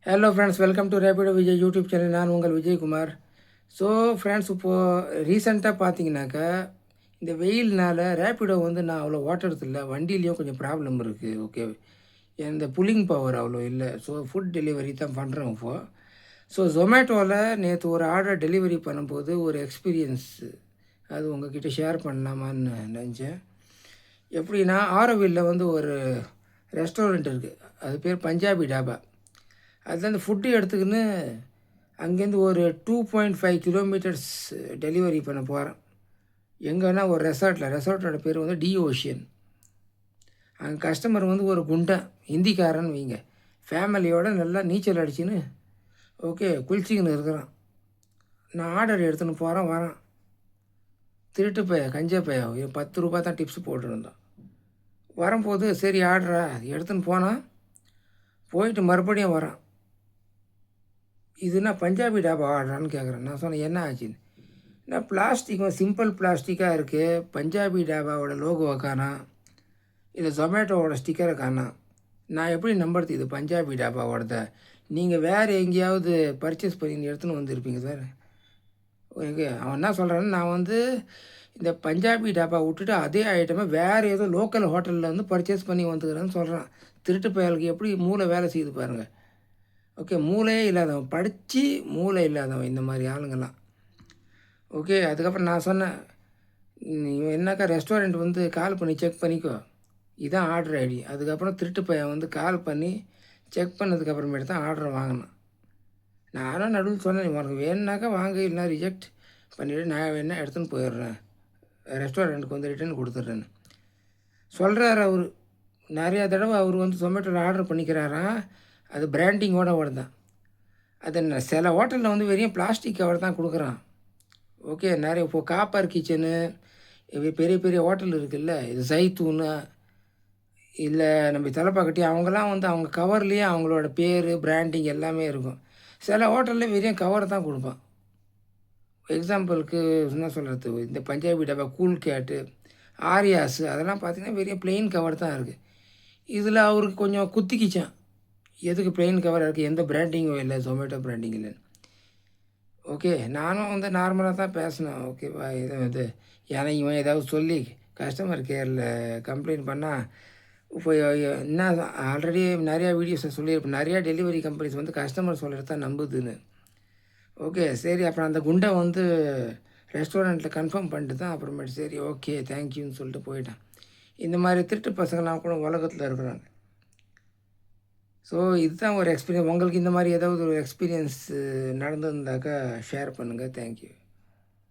Hello friends, welcome to Rapido Vijay YouTube channel. நான் உங்கள் Vijayakumar. So friends, இப்போது ரீசெண்டாக பார்த்தீங்கன்னாக்கா இந்த வெயில்னால் ரேபிடோ வந்து நான் அவ்வளோ ஓட்டுறதில்ல. வண்டியிலையும் கொஞ்சம் ப்ராப்ளம் இருக்குது. ஓகே, இந்த புல்லிங் பவர் அவ்வளோ இல்லை. ஸோ ஃபுட் டெலிவரி தான் பண்ணுறோம் இப்போது. ஸோ ஜொமேட்டோவில் நேற்று ஒரு ஆர்டர் டெலிவரி பண்ணும்போது ஒரு எக்ஸ்பீரியன்ஸ் அது உங்ககிட்ட ஷேர் பண்ணலாமான்னு நினச்சேன். எப்படின்னா, ஆரோவில்லில் வந்து ஒரு ரெஸ்டாரண்ட் இருக்குது. அது பேர் பஞ்சாபி டாபா. அதில் அந்த ஃபுட்டு எடுத்துக்கின்னு அங்கேருந்து ஒரு 2.5 கிலோமீட்டர்ஸ் டெலிவரி பண்ண போகிறேன். எங்கன்னா ஒரு ரெசார்ட்டோட பேர் வந்து டி ஓஷியன். அங்கே கஸ்டமர் வந்து ஒரு குண்டன் ஹிந்திக்காரன்னு வைங்க, ஃபேமிலியோடு நல்லா நீச்சல் அடிச்சுன்னு ஓகே குளிச்சிக்கின்னு இருக்கிறான். நான் ஆர்டர் எடுத்துன்னு போகிறேன், வரேன். திருட்டு பைய, கஞ்ச பைய, 10 ரூபா தான் டிப்ஸ் போட்டுருந்தோம். வரும்போது சரி ஆர்டரா எடுத்துன்னு போனால் போயிட்டு மறுபடியும் வரேன். இதுனா பஞ்சாபி டாபா ஆர்டரான்னு கேட்குறேன். நான் சொன்னேன் என்ன ஆச்சுன்னு. நான் பிளாஸ்டிக்கும் சிம்பிள் பிளாஸ்டிக்காக இருக்குது, பஞ்சாபி டாபாவோட லோகோவை காணோம், இல்லை ஜொமேட்டோவோட ஸ்டிக்கரை காணோம். நான் எப்படி நம்புறது இது பஞ்சாபி டாபாவோடத? நீங்கள் வேறு எங்கேயாவது பர்ச்சேஸ் பண்ணி எடுத்துன்னு வந்திருப்பீங்க சார். ஓகே, அவன் என்ன சொல்கிறான்னு, நான் வந்து இந்த பஞ்சாபி டாபா விட்டுட்டு அதே ஐட்டமை வேறு ஏதோ லோக்கல் ஹோட்டலில் வந்து பர்ச்சேஸ் பண்ணி வந்துக்கிறேன்னு சொல்கிறான். திருட்டு பயலுக்கு எப்படி மூளை வேலை செய்யுது பாருங்கள். ஓகே, மூளையே இல்லாதவன், படித்து மூளை இல்லாதவன் இந்த மாதிரி ஆளுங்கள்லாம். ஓகே, அதுக்கப்புறம் நான் சொன்னேன், நீ என்னக்கா ரெஸ்டாரண்ட் வந்து கால் பண்ணி செக் பண்ணிக்கோ, இதான் ஆர்டர் ஐடி. அதுக்கப்புறம் திருட்டு பையன் வந்து கால் பண்ணி செக் பண்ணதுக்கப்புறமேட்டு தான் ஆர்டர் வாங்கினேன். நானும் நடுவில் சொன்னேன், உனக்கு வேணுனாக்கா வாங்க, இல்லைனா ரிஜெக்ட் பண்ணிவிட்டு நான் வேணா எடுத்துன்னு போயிடுறேன், ரெஸ்டாரண்ட்டுக்கு வந்து ரிட்டர்ன் கொடுத்துட்றேன்னு சொல்கிறார் அவர். நிறையா தடவை அவர் வந்து ஜொமேட்டோவில் ஆர்டர் பண்ணிக்கிறாராம். அது பிராண்டிங்கோட தான். அது சில ஹோட்டலில் வந்து வெறும் பிளாஸ்டிக் கவர் தான் கொடுக்குறான். ஓகே, நிறைய இப்போது காப்பர் கிச்சனு, பெரிய பெரிய ஹோட்டல் இருக்குல்ல, இது ஜைத்தூனு, இல்லை நம்ம தலைப்பாக்கட்டி, அவங்களாம் வந்து அவங்க கவர்லேயே அவங்களோட பேர் பிராண்டிங் எல்லாமே இருக்கும். சில ஹோட்டலில் வெறும் கவர் தான் கொடுப்பான். எக்ஸாம்பிளுக்கு என்ன சொல்கிறது, இந்த பஞ்சாபி டப்பா, கூல் கேட்டு, ஆரியாஸு, அதெல்லாம் பார்த்திங்கன்னா வெறும் ப்ளெயின் கவர் தான் இருக்குது. இதில் அவருக்கு கொஞ்சம் குத்திக்கிச்சான், எதுக்கு ப்ளெயின் கவராக இருக்குது, எந்த பிராண்டிங்கும் இல்லை, ஜொமேட்டோ பிராண்டிங் இல்லைன்னு. ஓகே, நானும் வந்து நார்மலாக தான் பேசினேன். ஓகேவா, இது வந்து ஏன்னா இவன் ஏதாவது சொல்லி கஸ்டமர் கேரில் கம்ப்ளைண்ட் பண்ணால் இப்போ என்ன, ஆல்ரெடி நிறையா வீடியோஸை சொல்லியிருப்பேன், நிறையா டெலிவரி கம்பெனிஸ் வந்து கஸ்டமர் சொல்கிறது தான் நம்புதுன்னு. ஓகே, சரி, அப்புறம் அந்த குண்டை வந்து ரெஸ்டாரண்ட்டில் கன்ஃபார்ம் பண்ணிட்டு தான் அப்புறமேட்டு சரி ஓகே தேங்க்யூன்னு சொல்லிட்டு போயிட்டேன். இந்த மாதிரி திருட்டு பசங்கள்லாம் கூட உலகத்தில் இருக்கிறாங்க. ஸோ இதுதான் ஒரு எக்ஸ்பீரியன்ஸ். உங்களுக்கு இந்த மாதிரி ஏதாவது ஒரு எக்ஸ்பீரியன்ஸ் நடந்திருந்தாக்கா ஷேர் பண்ணுங்கள். தேங்க்யூ.